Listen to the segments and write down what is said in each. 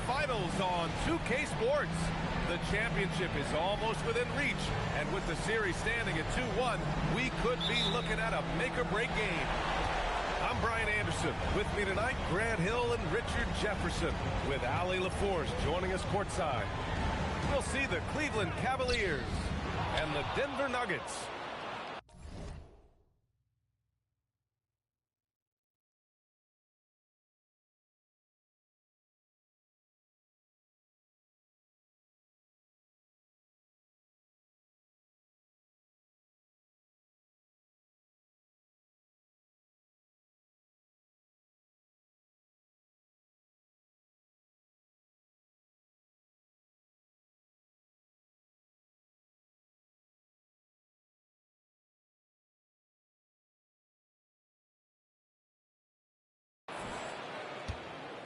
Finals on 2K Sports. The championship is almost within reach, and with the series standing at 2-1, we could be looking at a make-or-break game. I'm Brian Anderson. With me tonight, Grant Hill and Richard Jefferson, with Allie LaForce joining us courtside. We'll see the Cleveland Cavaliers and the Denver Nuggets.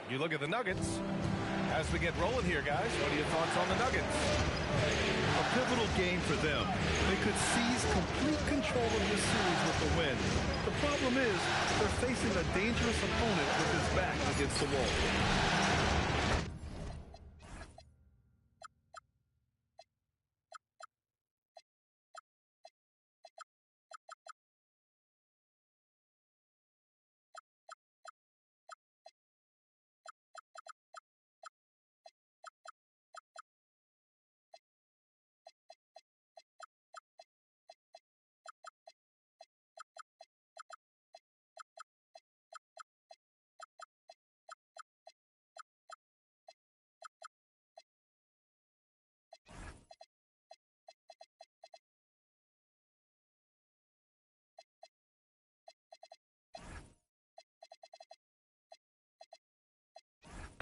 You look at the Nuggets as we get rolling here, guys. What are your thoughts on the Nuggets? A pivotal game for them. They could seize complete control of this series with the win. The problem is they're facing a dangerous opponent with his back against the wall.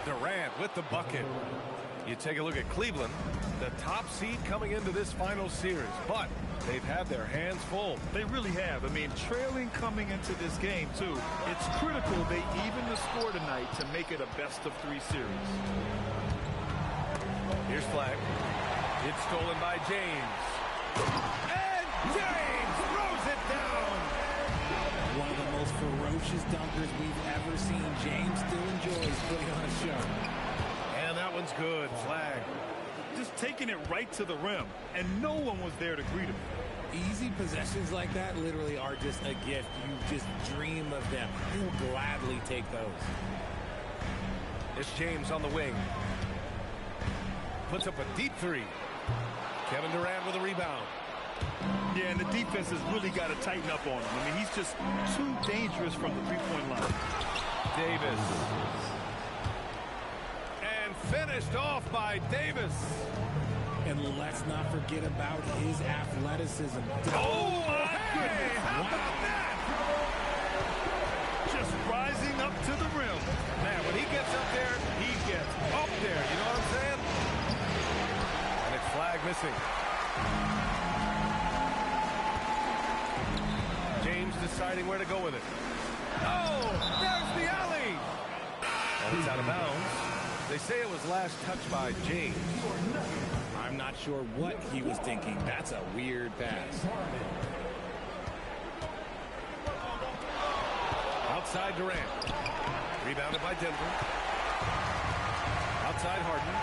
Durant with the bucket. You take a look at Cleveland, the top seed coming into this final series, but they've had their hands full. They really have. I mean, trailing coming into this game, too. It's critical they even the score tonight to make it a best-of-3 series. Here's Flag. It's stolen by James. And James throws it down. One of the most ferocious dunkers we've ever seen. James still enjoys putting on a show. And that one's good. Flag. Just taking it right to the rim, and no one was there to greet him. Easy possessions like that literally are just a gift. You just dream of them. You'll gladly take those. It's James on the wing. Puts up a deep three. Kevin Durant with a rebound. Yeah, and the defense has really got to tighten up on him. I mean, he's just too dangerous from the three-point line. Davis. And finished off by Davis. And let's not forget about his athleticism. Oh, my goodness. How about that? Just rising up to the rim. Man, when he gets up there, he gets up there. You know what I'm saying? And it's Flag missing. James deciding where to go with it. Oh, there's the alley. And it's out of bounds. They say it was last touched by James. I'm not sure what he was thinking. That's a weird pass. Outside Durant. Rebounded by Denver. Outside Harden.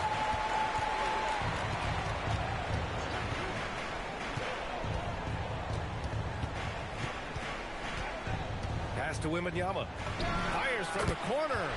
Pass to Wembanyama. Fires from the corner.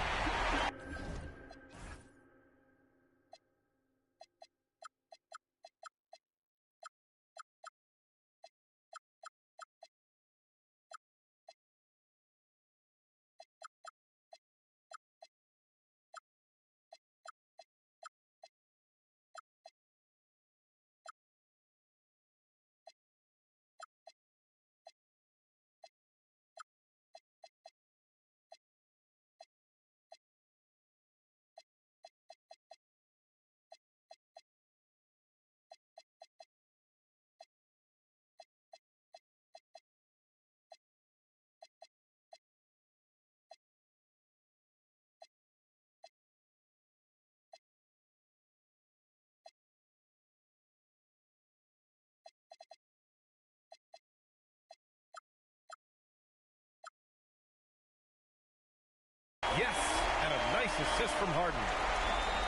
Yes, and a nice assist from Harden.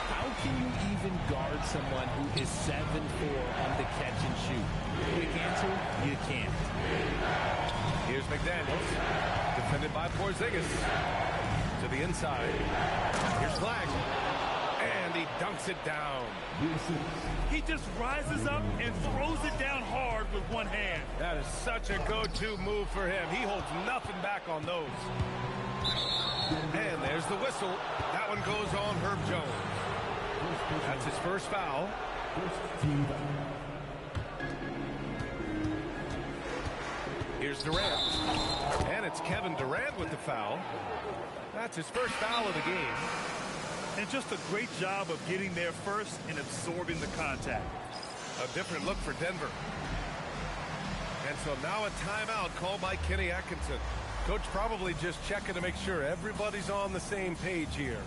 How can you even guard someone who is 7'4" on the catch and shoot? Quick answer, you can't. Here's McDaniels, defended by Porzingis. To the inside. Here's Flag. And he dunks it down. He just rises up and throws it down hard with one hand. That is such a go-to move for him. He holds nothing back on those. And there's the whistle. That one goes on Herb Jones. That's his first foul. Here's Durant. And it's Kevin Durant with the foul. That's his first foul of the game. And just a great job of getting there first and absorbing the contact. A different look for Denver. And so now a timeout called by Kenny Atkinson. Coach probably just checking to make sure everybody's on the same page here.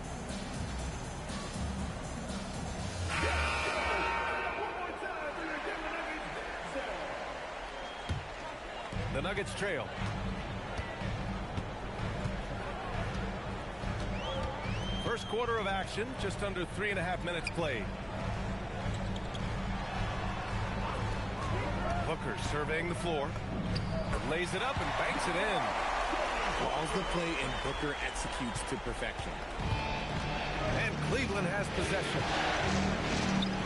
The Nuggets trail. First quarter of action, just under 3.5 minutes played. Booker surveying the floor. Lays it up and banks it in. Calls the play and Booker executes to perfection. And Cleveland has possession.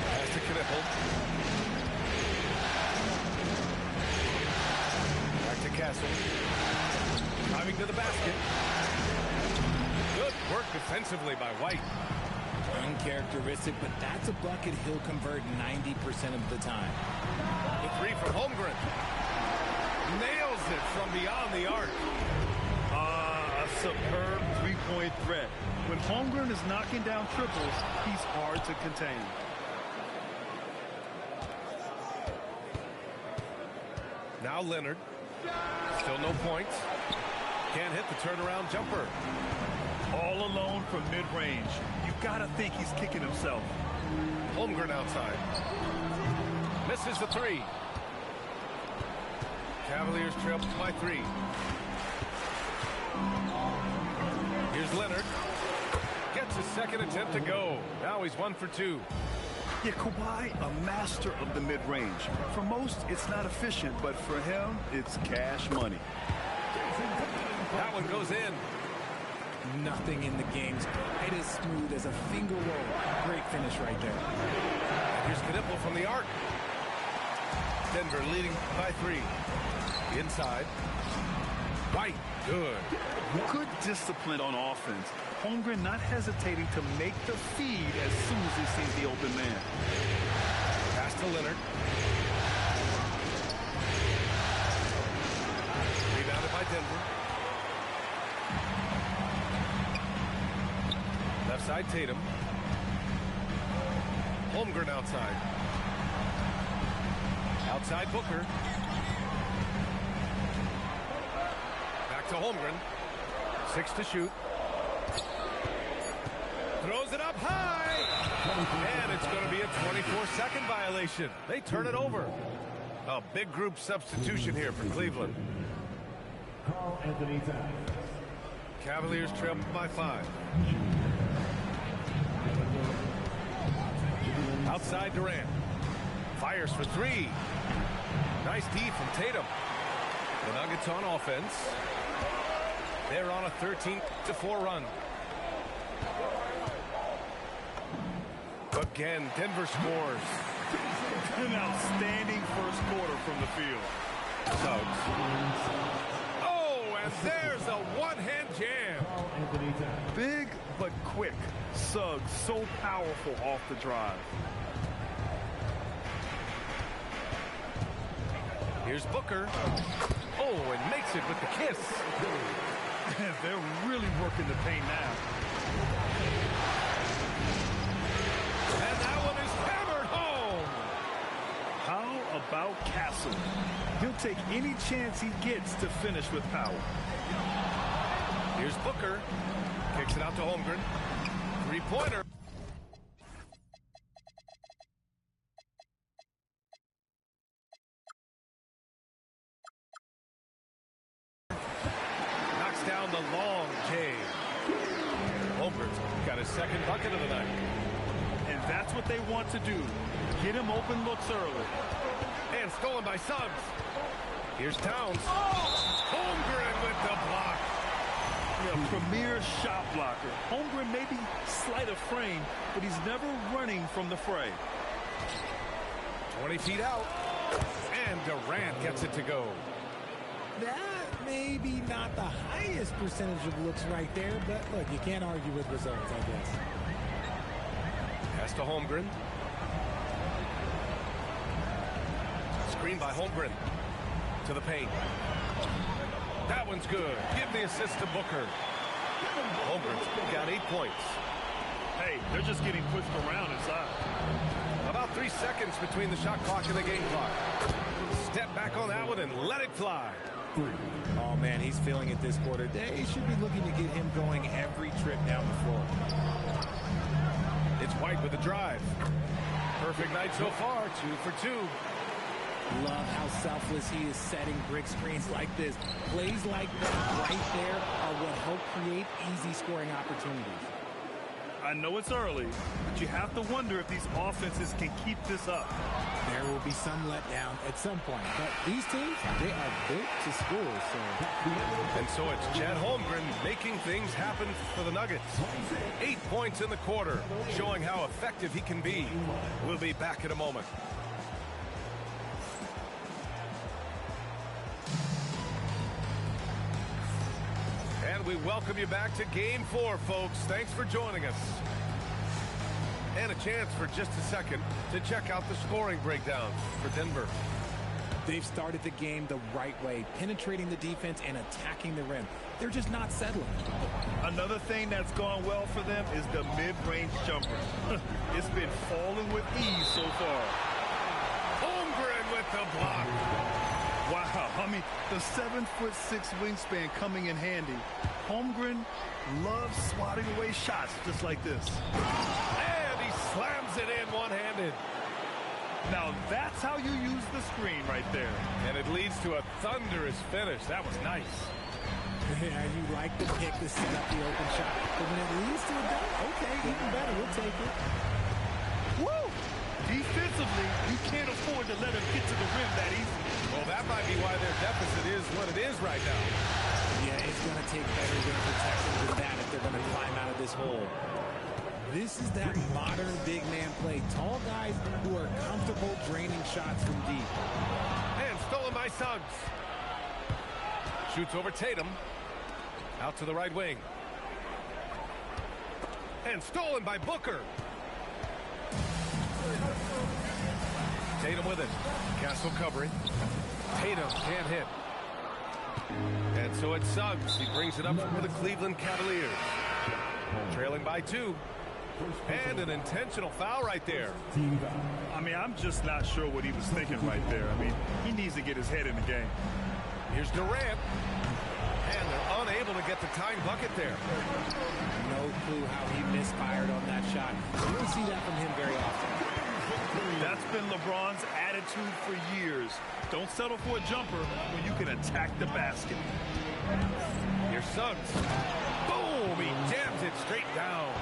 Pass to Knipple. Back to Castle. Driving to the basket. Good work defensively by White. Uncharacteristic, but that's a bucket he'll convert 90% of the time. The three from Holmgren. Nails it from beyond the arc. A superb three-point threat. When Holmgren is knocking down triples, he's hard to contain. Now Leonard. Still no points. Can't hit the turnaround jumper. All alone from mid-range. You gotta think he's kicking himself. Holmgren outside. Misses the three. Cavaliers trail by 3. Here's Leonard. Gets his second attempt to go. Now he's 1 for 2. Yeah, Kawhi, a master of the mid-range. For most, it's not efficient, but for him, it's cash money. That one goes in. Nothing in the game's quite as smooth as a finger roll. Great finish right there. Here's Knipple from the arc. Denver leading by 3. Inside. White. Good. Good discipline on offense. Holmgren not hesitating to make the feed as soon as he sees the open man. Pass to Leonard. Rebounded by Denver. Left side Tatum. Holmgren outside. Outside Booker. Back to Holmgren. 6 to shoot. Throws it up high. And it's going to be a 24-second violation. They turn it over. A big group substitution here for Cleveland. Cavaliers trail by 5. Outside Durant. Fires for 3. Nice D from Tatum. The Nuggets on offense. They're on a 13-4 run. Again, Denver scores. An outstanding first quarter from the field. Suggs. Oh, and there's a one-hand jam. Big but quick. Suggs so powerful off the drive. Here's Booker. Oh, and makes it with the kiss. They're really working the paint now. And that one is hammered home. How about Castle? He'll take any chance he gets to finish with power. Here's Booker. Kicks it out to Holmgren. Three-pointer. Knocks down the long J. Holmgren's got his second bucket of the night. they want to do. Get him open looks early. And stolen by Suggs. Here's Towns. Holmgren with the block. Yeah, premier shot blocker. Holmgren may be slight of frame, but he's never running from the fray. 20 feet out. And Durant gets it to go. That may be not the highest percentage of looks right there, but look, you can't argue with results, I guess. Pass to Holmgren. Screen by Holmgren. To the paint. That one's good. Give the assist to Booker. Holmgren's got 8 points. Hey, they're just getting pushed around inside. About 3 seconds between the shot clock and the game clock. Step back on that one and let it fly. Oh, man, he's feeling it this quarter. They should be looking to get him going every trip down the floor. It's White with the drive. Perfect night so far, 2 for 2. Love how selfless he is setting brick screens like this. Plays like that right there are what help create easy scoring opportunities. I know it's early, but you have to wonder if these offenses can keep this up. There will be some letdown at some point, but these teams, they are built to score. And so it's Chet Holmgren making things happen for the Nuggets. 8 points in the quarter, showing how effective he can be. We'll be back in a moment. And we welcome you back to Game 4, folks. Thanks for joining us. And a chance for just a second to check out the scoring breakdown for Denver. They've started the game the right way, penetrating the defense and attacking the rim. They're just not settling. Another thing that's gone well for them is the mid-range jumper. It's been falling with ease so far. Holmgren with the block. Wow, I mean, the 7'6" wingspan coming in handy. Holmgren loves swatting away shots just like this. And he slams it in one-handed. Now that's how you use the screen right there. And it leads to a thunderous finish. That was nice. Yeah, you like the pick to set up the open shot. But when it leads to a dunk, okay, even better, we'll take it. Woo! Defensively, you can't afford to let him get to the rim that easy. Well, that might be why their deficit is what it is right now. Yeah, it's going to take better rim protection than that if they're going to climb out of this hole. This is that modern big man play. Tall guys who are comfortable draining shots from deep. And stolen by Suggs. Shoots over Tatum. Out to the right wing. And stolen by Booker. Tatum with it. Castle covering. Tatum can't hit. And so it's Suggs. He brings it up for the Cleveland Cavaliers. Trailing by 2. And an intentional foul right there. I mean, I'm just not sure what he was thinking right there. I mean, he needs to get his head in the game. Here's Durant. And they're unable to get the tying bucket there. No clue how he misfired on that shot. You don't see that from him very often. That's been LeBron's attitude for years. Don't settle for a jumper when you can attack the basket. Here's Suggs. Boom! He jams it straight down.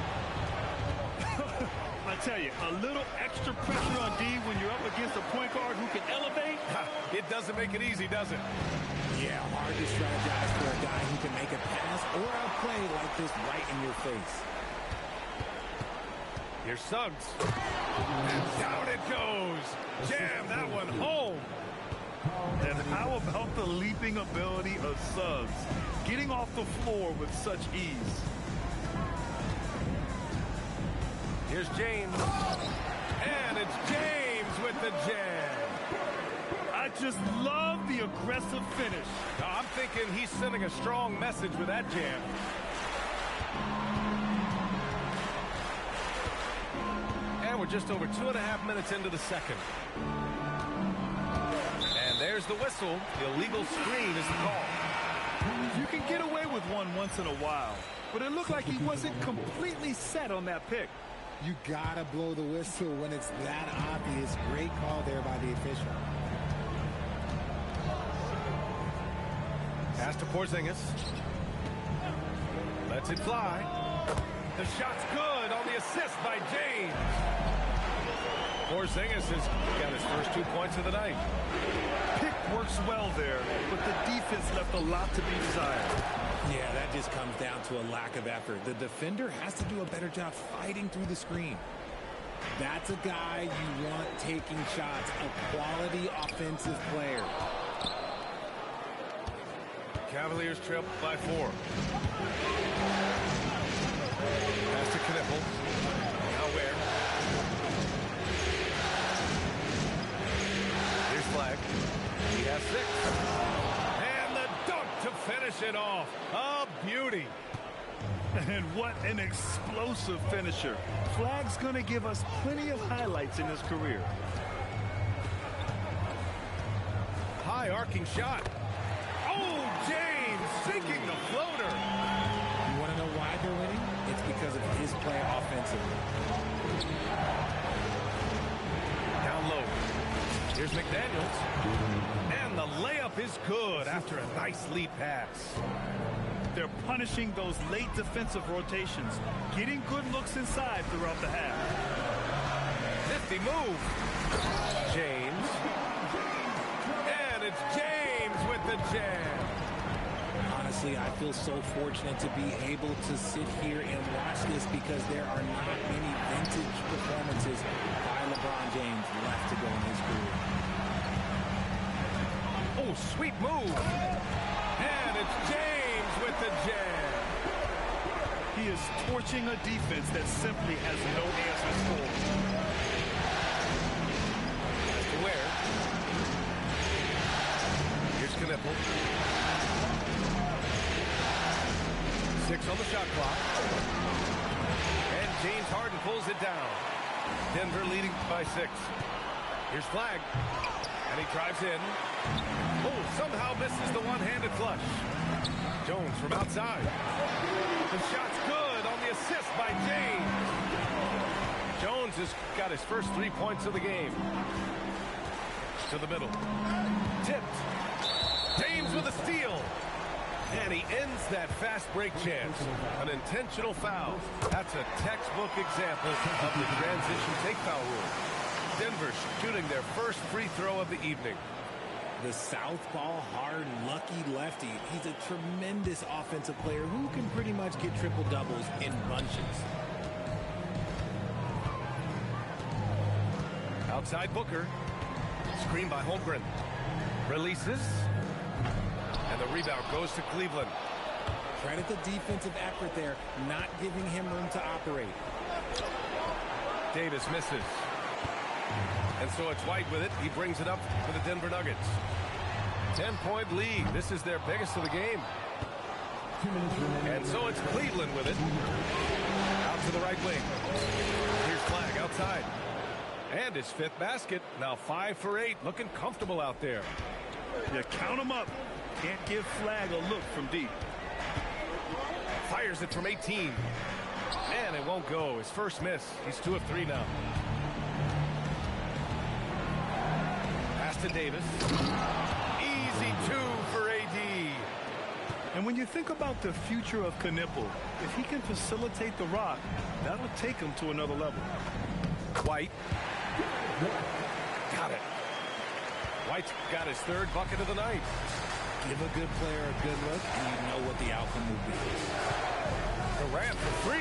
I tell you, a little extra pressure on D when you're up against a point guard who can elevate. It doesn't make it easy, does it? Yeah, hard to strategize for a guy who can make a pass or a play like this right in your face. Here's Suggs. And down it goes. Jam that one home. And how about the leaping ability of Suggs? Getting off the floor with such ease. Here's James. And it's James with the jam. I just love the aggressive finish. I'm thinking he's sending a strong message with that jam. And we're just over 2.5 minutes into the second. And there's the whistle. The illegal screen is the call. You can get away with one once in a while, but it looked like he wasn't completely set on that pick. You gotta blow the whistle when it's that obvious. Great call there by the official. Pass to Porzingis. Lets it fly. The shot's good on the assist by James. Porzingis has got his first 2 points of the night. Pick works well there, but the defense left a lot to be desired. Yeah, that just comes down to a lack of effort. The defender has to do a better job fighting through the screen. That's a guy you want taking shots, a quality offensive player. Cavaliers trail by 4. Pass to Knipple. Now Ware. Here's Flag. He has 6. And the dunk to finish it off. A beauty. And what an explosive finisher. Flag's going to give us plenty of highlights in his career. High arcing shot. Oh, James sinking the floater. You want to know why they're winning? It's because of his play offensively. Down low. Here's McDaniels. And the layup is good after a nice lead pass. They're punishing those late defensive rotations, getting good looks inside throughout the half. Nifty move. James. And it's James with the jam. Honestly, I feel so fortunate to be able to sit here and watch this because there are not many vintage performances by LeBron James left to go in his career. Oh, sweet move. And it's James with the jam. He is torching a defense that simply has no answers for him. That's to Ware. Here's Knipple. 6 on the shot clock. And James Harden pulls it down. Denver leading by 6. Here's Flag. And he drives in. Oh, somehow misses the one-handed flush. Jones from outside. The shot's good on the assist by James. Jones has got his first 3 points of the game. To the middle. Tipped. James with a steal. And he ends that fast break chance. An intentional foul. That's a textbook example of the transition take foul rule. Denver shooting their first free throw of the evening. The southpaw, hard, lucky lefty. He's a tremendous offensive player who can pretty much get triple-doubles in bunches. Outside Booker. Screen by Holmgren. Releases. And the rebound goes to Cleveland. Credit the defensive effort there, not giving him room to operate. Davis misses. And so it's White with it. He brings it up for the Denver Nuggets. 10-point lead. This is their biggest of the game. And so it's Cleveland with it. Out to the right wing. Here's Flag outside. And his 5th basket. Now 5 for 8. Looking comfortable out there. You count him up. Can't give Flag a look from deep. Fires it from 18. And it won't go. His first miss. He's 2 of 3 now. Pass to Davis. Easy 2 for AD. And when you think about the future of Knipple, if he can facilitate the rock, that'll take him to another level. White. Got it. White's got his 3rd bucket of the night. Give a good player a good look, and you know what the outcome will be. Durant for 3.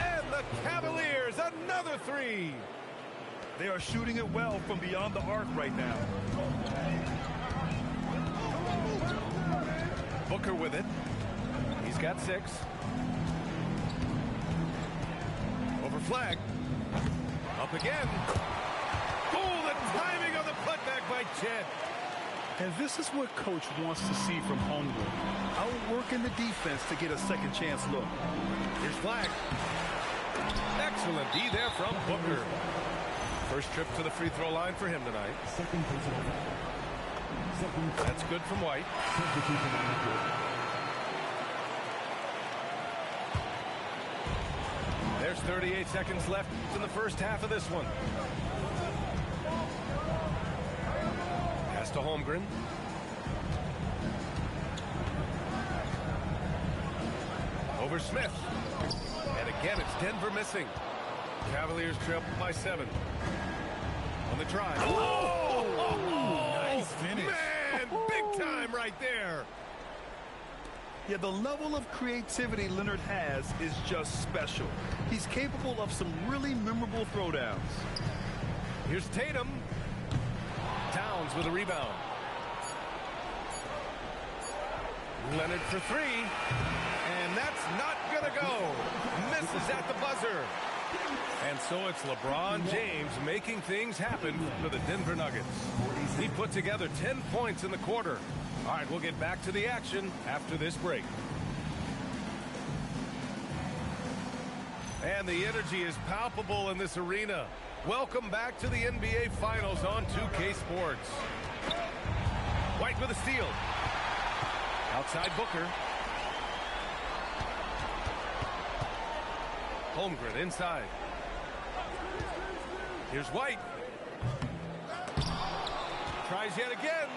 And the Cavaliers, another 3. They are shooting it well from beyond the arc right now. Booker with it. He's got 6. Over Flag. Up again. Oh, the timing of the putback by Chet. And this is what Coach wants to see from Holmgren. Outworking the defense to get a second chance look. Here's Flag. Excellent D there from Booker. First trip to the free throw line for him tonight. That's good from White. There's 38 seconds left in the first half of this one. Pass to Holmgren. Over Smith. And again, it's Denver missing. Cavaliers trail by 7. On the drive. Nice finish. Man, big time right there. Yeah, the level of creativity Leonard has is just special. He's capable of some really memorable throwdowns. Here's Tatum. Towns with a rebound. Leonard for three. And that's not going to go. Misses at the buzzer. And so it's LeBron James making things happen for the Denver Nuggets. He put together 10 points in the quarter. All right, we'll get back to the action after this break. And the energy is palpable in this arena. Welcome back to the NBA Finals on 2K Sports. White with a steal. Outside Booker. Holmgren inside. Here's White. Tries yet again.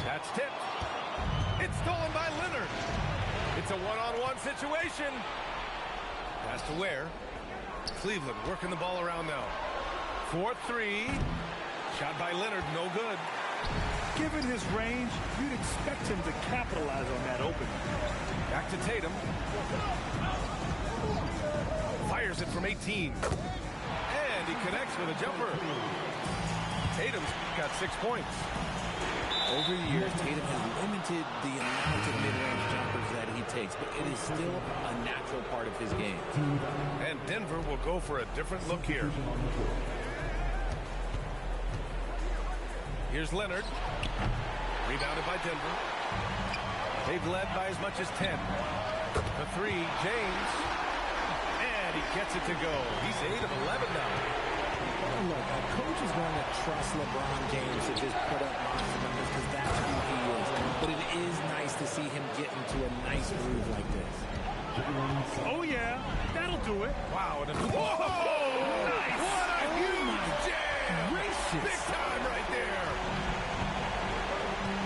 That's tipped. It's stolen by Leonard. It's a one-on-one situation. Pass to Ware. Cleveland working the ball around now. 4-3. Shot by Leonard, no good. Given his range, you'd expect him to capitalize on that opening. Back to Tatum. Fires it from 18. And he connects with a jumper. Tatum's got 6 points. Over the years, Tatum has limited the amount of mid-range jumpers that he takes, but it is still a natural part of his game. And Denver will go for a different look here. Here's Leonard. Rebounded by Denver. They've led by as much as 10. The three, James. And he gets it to go. He's 8 of 11 now. Look, a coach is going to trust LeBron James to just put up monster numbers because that's who he is. But it is nice to see him get into a nice groove like this. Oh, yeah. That'll do it. Wow. And whoa! Nice. What a huge jam. Gracious. Big time right there.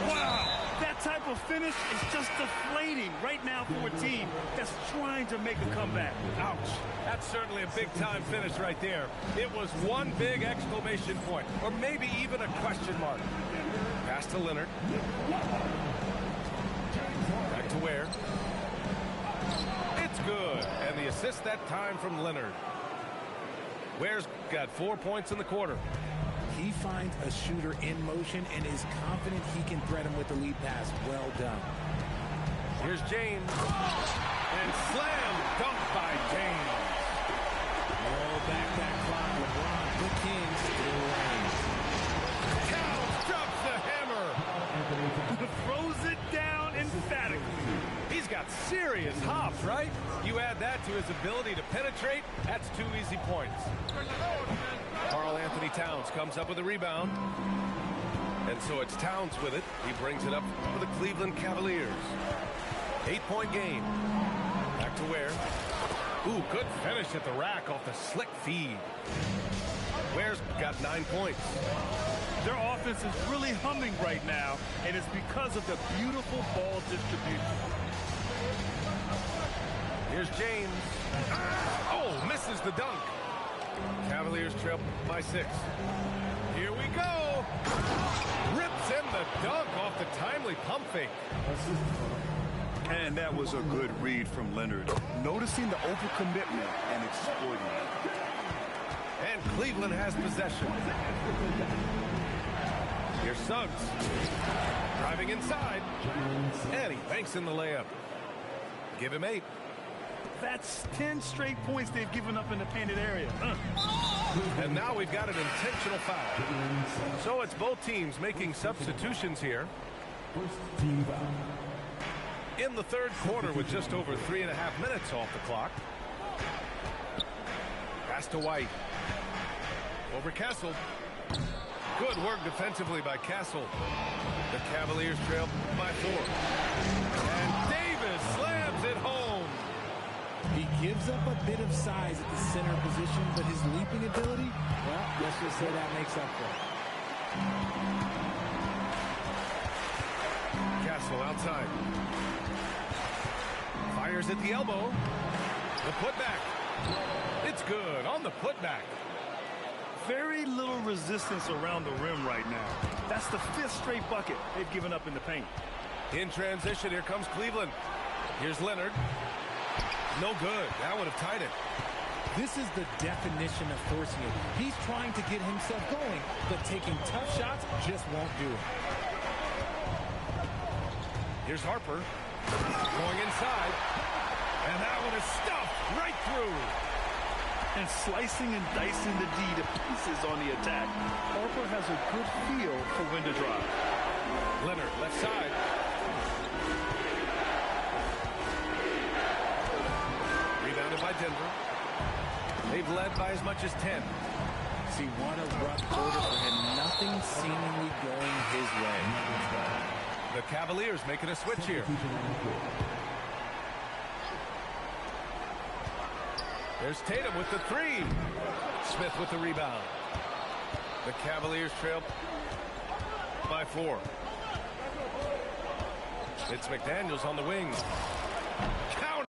Wow. That type of finish is just deflating right now for a team that's trying to make a comeback. Ouch. That's certainly a big-time finish right there. It was one big exclamation point, or maybe even a question mark. Pass to Leonard. Back to Ware. It's good. And the assist that time from Leonard. Ware's got 4 points in the quarter. He finds a shooter in motion and is confident he can thread him with the lead pass. Well done. Here's James. And slam dunk by James. Roll back that clock. LeBron, the king, still reigns. Towns drops the hammer. Throws it down emphatically. He's got serious hops, right? You add that to his ability to penetrate, that's 2 easy points. Karl Anthony Towns comes up with a rebound. And so it's Towns with it. He brings it up for the Cleveland Cavaliers. 8-point game. Back to Ware. Ooh, good finish at the rack off the slick feed. Ware's got 9 points. Their offense is really humming right now, and it's because of the beautiful ball distribution. Here's James. Oh, misses the dunk. Cavaliers trail by 6. Here we go. Rips in the dunk off the timely pump fake. And that was a good read from Leonard, noticing the overcommitment and exploiting it. And Cleveland has possession. Here's Suggs. Driving inside. And he banks in the layup. Give him 8. That's 10 straight points they've given up in the painted area. And now we've got an intentional foul. So it's both teams making substitutions here. In the third quarter with just over 3.5 minutes off the clock. Pass to White. Over Castle. Good work defensively by Castle. The Cavaliers trail by 4. And Davis slams it home. He gives up a bit of size at the center position, but his leaping ability, well, let's just say that makes up for it. Castle outside. Fires at the elbow. The putback. It's good on the putback. Very little resistance around the rim right now. That's the 5th straight bucket they've given up in the paint. In transition, here comes Cleveland. Here's Leonard. No good. That would have tied it. This is the definition of forcing it. He's trying to get himself going, but taking tough shots just won't do it. Here's Harper. Going inside. And that one is stuffed right through. And slicing and dicing the D to pieces on the attack. Harper has a good feel for when to drive. Leonard, left side. Rebounded by Denver. They've led by as much as 10. See, what a rough quarter for him. Nothing seemingly going his way. The Cavaliers making a switch here. There's Tatum with the 3. Smith with the rebound. The Cavaliers trail by 4. It's McDaniels on the wing. Count.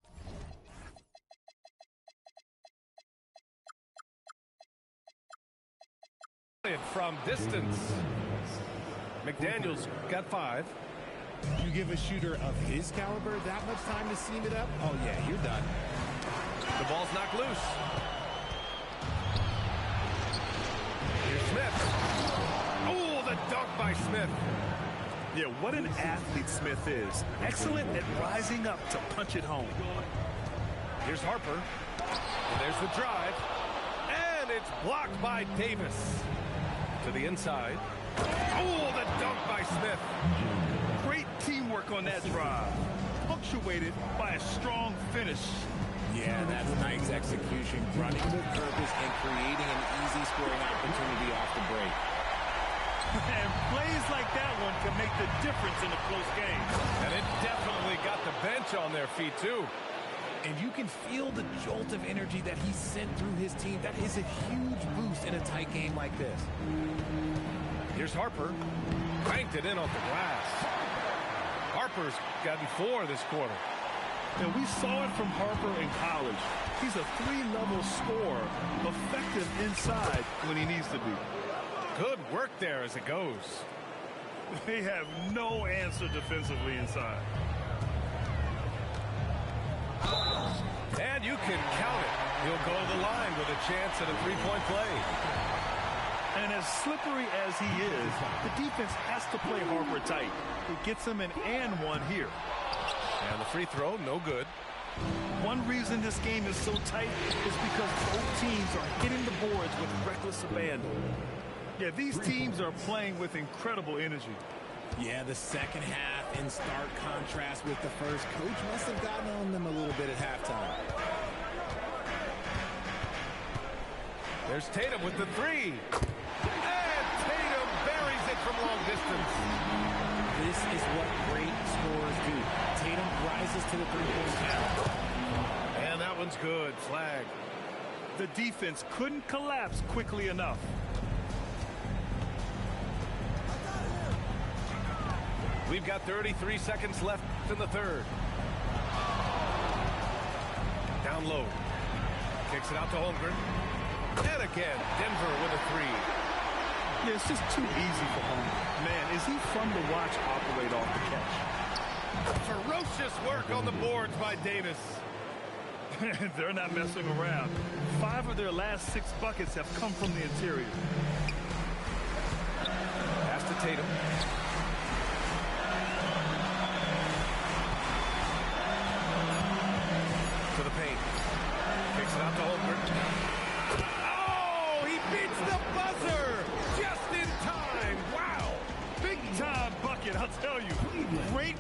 From distance. McDaniels got 5. You give a shooter of his caliber that much time to seam it up? Oh, yeah, you're done. The ball's knocked loose. Here's Smith. Oh, the dunk by Smith. Yeah, what an athlete Smith is. Excellent at rising up to punch it home. Here's Harper. And there's the drive. And it's blocked by Davis. To the inside. Oh, the dunk by Smith. Great teamwork on that drive. Punctuated by a strong finish. Yeah, that's nice execution. Running with purpose and creating an easy scoring opportunity off the break. And plays like that one can make the difference in a close game. And it definitely got the bench on their feet, too. And you can feel the jolt of energy that he sent through his team. That is a huge boost in a tight game like this. Here's Harper. Cranked it in off the glass. Harper's gotten 4 this quarter. And we saw it from Harper in college. He's a 3-level scorer, effective inside when he needs to be. Good work there as it goes. They have no answer defensively inside. And you can count it. He'll go to the line with a chance at a 3-point play. And as slippery as he is, the defense has to play Harper tight. It gets him an and one here. And the free throw, no good. One reason this game is so tight is because both teams are hitting the boards with reckless abandon. Yeah, these teams are playing with incredible energy. Yeah, the second half in stark contrast with the first. Coach must have gotten on them a little bit at halftime. There's Tatum with the 3. And Tatum buries it from long distance. This is what great scorers do. Tatum rises to the three-point line. And that one's good. Flag. The defense couldn't collapse quickly enough. We've got 33 seconds left in the third. Down low. Kicks it out to Holmgren. And again, Denver with a 3. Yeah, it's just too easy for Holmgren. Man, is he fun to watch operate off the catch. Ferocious work on the boards by Davis. They're not messing around. 5 of their last 6 buckets have come from the interior. Pass to Tatum. To the paint. Kicks it out to Holmgren. Oh, he beats the buzzer just in time. Wow. Big time bucket, I'll tell you. Great.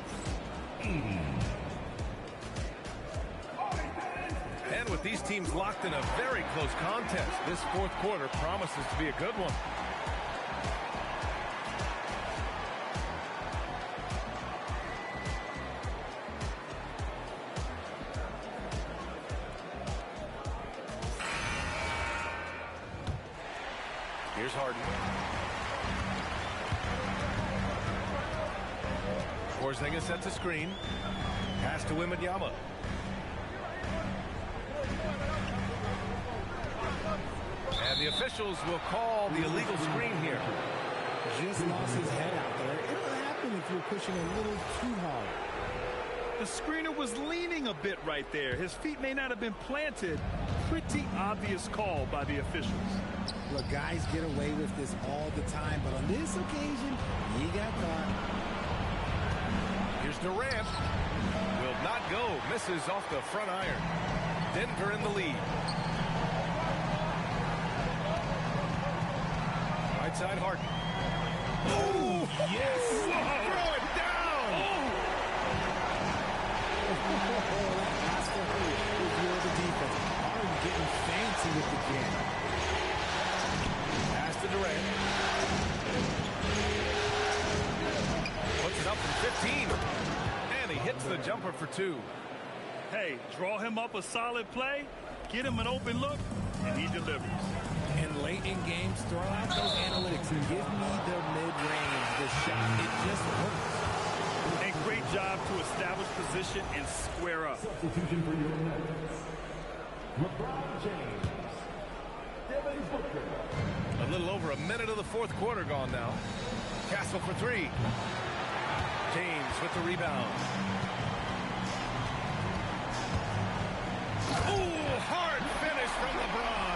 And with these teams locked in a very close contest, this fourth quarter promises to be a good one. Here's Harden. Porzingis sets a screen. Pass to And the officials will call the illegal screen here. Just lost his head out there. It'll happen if you're pushing a little too hard. The screener was leaning a bit right there. His feet may not have been planted. Pretty obvious call by the officials. Look, guys get away with this all the time, but on this occasion, he got caught. Here's Durant. Will not go. Misses off the front iron. Denver in the lead. Right side, Harden. Oh, yes. Throw it down. That pass to hurt if you're the defense. Harden getting fancy with the jam. Pass to Durant. Puts it up from 15. And he hits the jumper for 2. Hey, draw him up a solid play, get him an open look, and he delivers. And late in games, throw out those analytics and give me the mid-range, the shot. It just works. And great job to establish position and square up. Substitution for your Nuggets. LeBron James. Devin Booker. A little over a minute of the fourth quarter gone now. Castle for 3. James with the rebound. Ooh, hard finish from LeBron.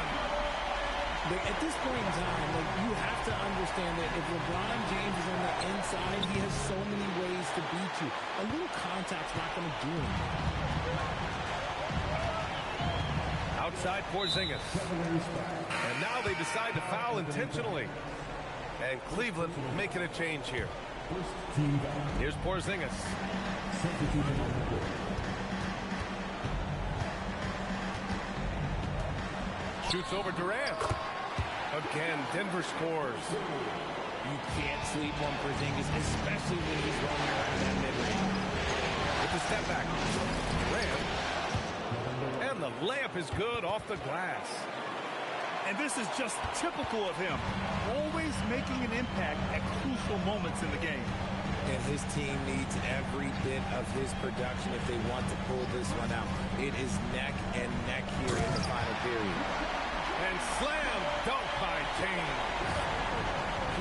At this point in time, you have to understand that if LeBron James is on the inside, he has so many ways to beat you. A little contact's not going to do anything. Outside Porzingis. And now they decide to foul intentionally. And Cleveland making a change here. Here's Porzingis. Shoots over Durant. Again, Denver scores. You can't sleep on Porzingis, especially when he's rolling around that mid-range. With the step back. Durant. And the layup is good off the glass. And this is just typical of him, always making an impact at crucial moments in the game. And his team needs every bit of his production if they want to pull this one out. It is neck and neck here in the final period. And slam dunk by James.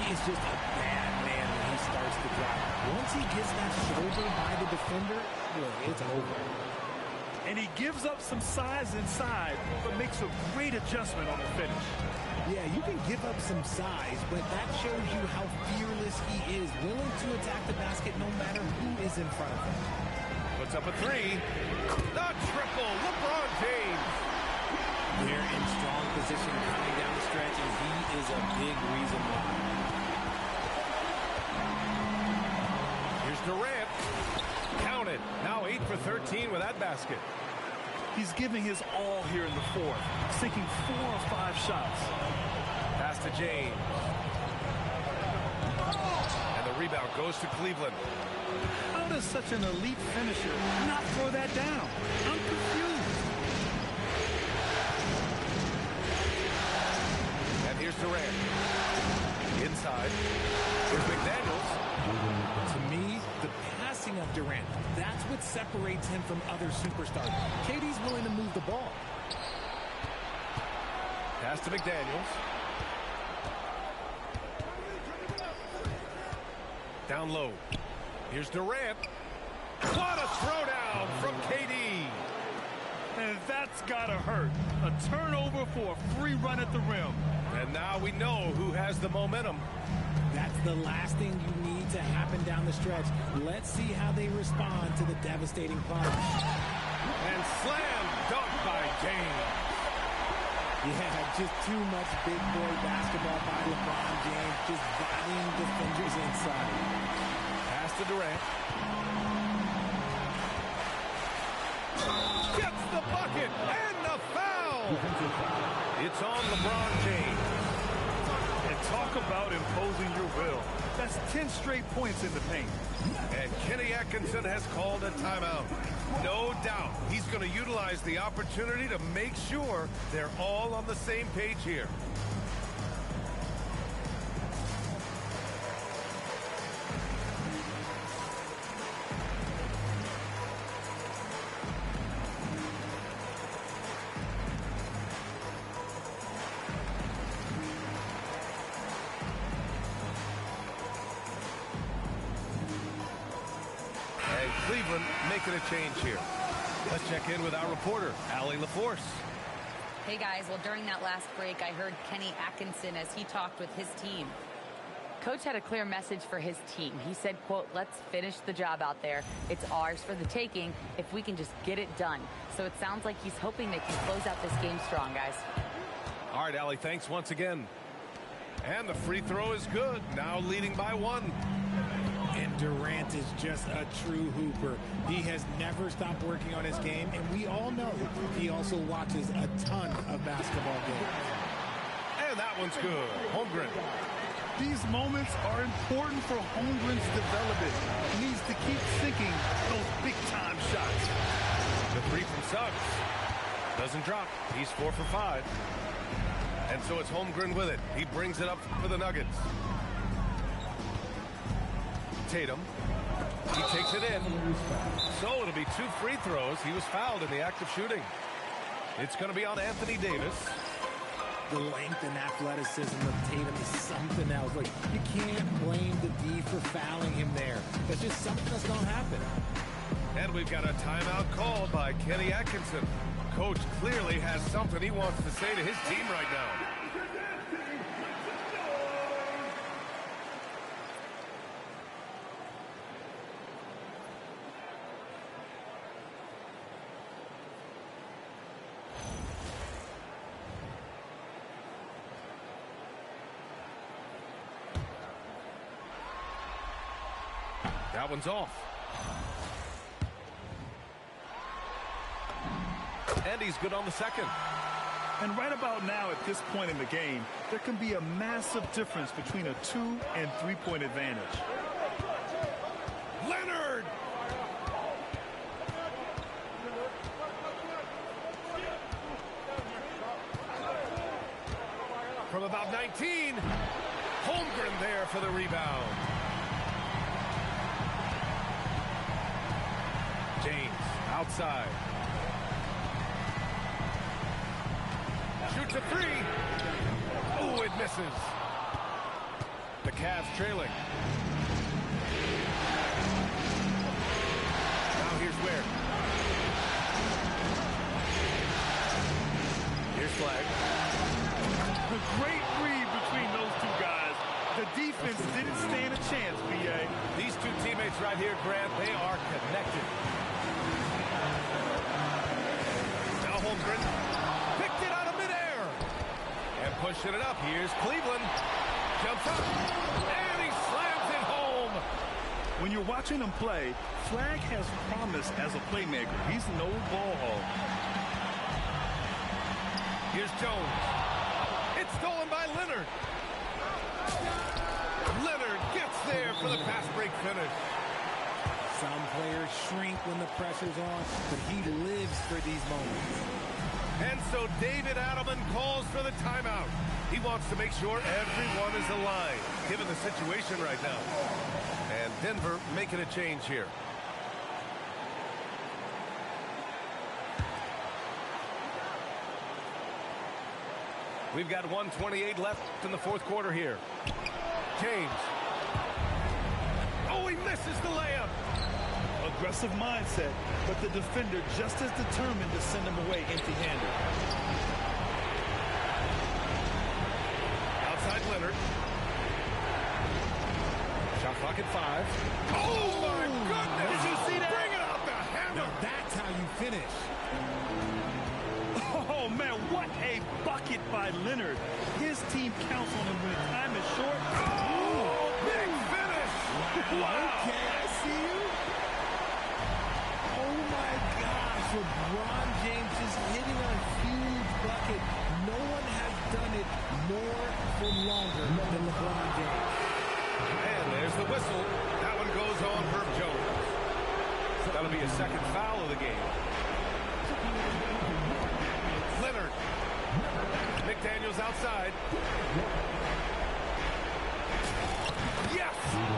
He is just a bad man when he starts to drive. Once he gets that shoulder by the defender, look, it's over. And he gives up some size inside, but makes a great adjustment on the finish. Yeah, you can give up some size, but that shows you how fearless he is, willing to attack the basket no matter who is in front of him. Puts up a 3. The triple, LeBron James. They're in strong position coming down the stretch, and he is a big reason why. Here's Durant. Counted. Now 8 for 13 with that basket. He's giving his all here in the fourth, sinking 4 or 5 shots. Pass to James. And the rebound goes to Cleveland. How does such an elite finisher not throw that down? I'm confused. And here's Durant. Inside. Here's McDaniels. To me, the passing of Durant, that's what separates him from other superstars. KD's willing to move the ball. Pass to McDaniels. Down low. Here's Durant. What a throwdown from KD. And that's gotta hurt. A turnover for a free run at the rim. And now we know who has the momentum. That's the last thing you need to happen down the stretch. Let's see how they respond to the devastating punch. And slam dunk by James. Yeah, just too much big boy basketball by LeBron James, just bodying defenders inside. Pass to Durant. Gets the bucket and the foul. It's on LeBron James. And talk about imposing your will. That's 10 straight points in the paint. And Kenny Atkinson has called a timeout. No doubt he's going to utilize the opportunity to make sure they're all on the same page here. Cleveland making a change here. Let's check in with our reporter, Allie LaForce. Hey guys, well during that last break, I heard Kenny Atkinson as he talked with his team. Coach had a clear message for his team. He said, quote, let's finish the job out there. It's ours for the taking if we can just get it done. So it sounds like he's hoping they can close out this game strong, guys. All right, Allie, thanks once again. And the free throw is good, now leading by 1. And Durant is just a true hooper. He has never stopped working on his game, and we all know he also watches a ton of basketball games. And that one's good. Holmgren. These moments are important for Holmgren's development. He needs to keep sinking those big-time shots. The three from Suggs. Doesn't drop. He's 4 for 5. And so it's Holmgren with it. He brings it up for the Nuggets. Tatum. He takes it in. So it'll be 2 free throws. He was fouled in the act of shooting. It's going to be on Anthony Davis. The length and athleticism of Tatum is something else. Like, you can't blame the D for fouling him there. That's just something that's going to happen. And we've got a timeout called by Kenny Atkinson. Coach clearly has something he wants to say to his team right now. That one's off. And he's good on the second. And right about now, at this point in the game, there can be a massive difference between a 2- and 3-point advantage. Leonard! From about 19, Holmgren there for the rebound. James outside. Shoots a 3. Oh, it misses. The Cavs trailing. Now here's Ware. Here's Flag. A great read between those two guys. The defense didn't stand a chance, B.A. These two teammates right here, Grant, they are connected. Now Holmgren picked it out of midair. And pushing it up. Here's Cleveland. Jumps up. And he slams it home. When you're watching him play, Flag has promise as a playmaker. He's no ball hog. Here's Jones. It's stolen by Leonard. Leonard gets there for the fast break finish. Some players shrink when the pressure's on, but he lives for these moments. And so David Adelman calls for the timeout. He wants to make sure everyone is aligned, given the situation right now. And Denver making a change here. We've got 1:28 left in the fourth quarter here. James. Oh, he misses the layup. Aggressive mindset, but the defender just as determined to send him away empty-handed. Outside Leonard. Shot clock at 5. Oh, my goodness. Did you see that? Bring it out the hammer. Now that's how you finish. Oh, man, what a bucket by Leonard. His team counts on him when time is short. Oh, big finish. Wow. Okay, I see you. Oh, my gosh. LeBron James just hitting a huge bucket. No one has done it more for longer than LeBron James. And there's the whistle. That one goes on Herb Jones. That'll be a second foul of the game. Leonard. McDaniels outside. Yes!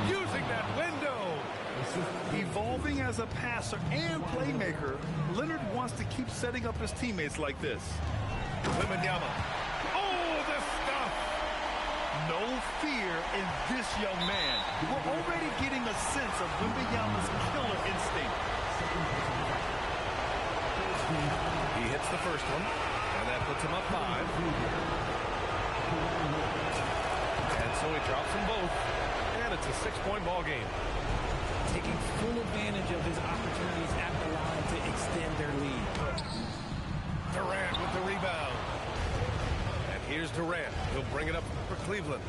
Using that window. Evolving as a passer and playmaker, Leonard wants to keep setting up his teammates like this. Wembanyama. Oh, the stuff! no fear in this young man. We're already getting a sense of Wembanyama's killer instinct. He hits the first one, and that puts him up 5. And so he drops them both, and it's a 6-point ball game. Taking full advantage of his opportunities at the line to extend their lead. Durant with the rebound. And here's Durant. He'll bring it up for Cleveland.